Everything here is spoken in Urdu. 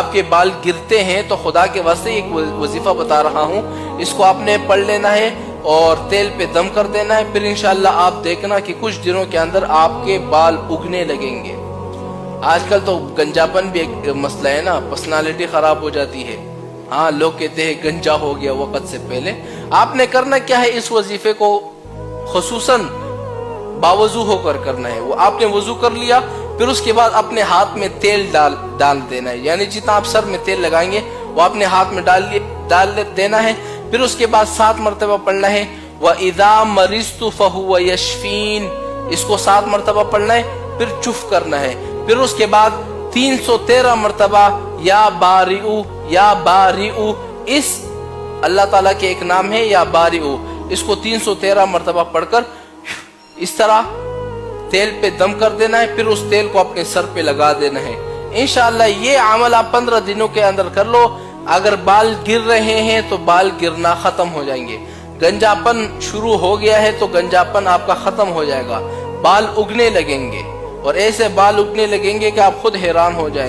آپ کے بال گرتے ہیں تو خدا کے واسطے ایک وظیفہ بتا رہا ہوں، اس کو آپ نے پڑھ لینا ہے اور تیل پہ دم کر دینا ہے، پھر انشاءاللہ آپ دیکھنا کہ کچھ دنوں کے اندر آپ کے بال اگنے لگیں گے۔ آج کل تو گنجاپن بھی ایک مسئلہ ہے نا، پرسنالٹی خراب ہو جاتی ہے، ہاں لوگ کہتے ہیں گنجا ہو گیا وقت سے پہلے۔ آپ نے کرنا کیا ہے، اس وظیفے کو خصوصاً باوضو ہو کر کرنا ہے۔ وہ آپ نے وضو کر لیا، پھر اس کے بعد اپنے ہاتھ میں تیل ڈال دینا ہے، یعنی جتنا آپ سر میں تیل لگائیں گے وہ اپنے ہاتھ میں ڈال دینا ہے۔ پھر اس کے بعد 7 مرتبہ پڑھنا ہے وَإِذَا مَرِضْتُ فَهُوَ يَشْفِينِ، اس کو 7 مرتبہ پڑھنا ہے، پھر چف کرنا ہے۔ پھر اس کے بعد 313 مرتبہ یا بارئو یا بارئو، اس اللہ تعالیٰ کے ایک نام ہے یا بارئو، اس کو 313 مرتبہ پڑھ کر اس طرح تیل پہ دم کر دینا ہے، پھر اس تیل کو اپنے سر پہ لگا دینا ہے۔ انشاءاللہ یہ عمل آپ 15 دنوں کے اندر کر لو، اگر بال گر رہے ہیں تو بال گرنا ختم ہو جائیں گے، گنجاپن شروع ہو گیا ہے تو گنجاپن آپ کا ختم ہو جائے گا، بال اگنے لگیں گے، اور ایسے بال اگنے لگیں گے کہ آپ خود حیران ہو جائیں گے۔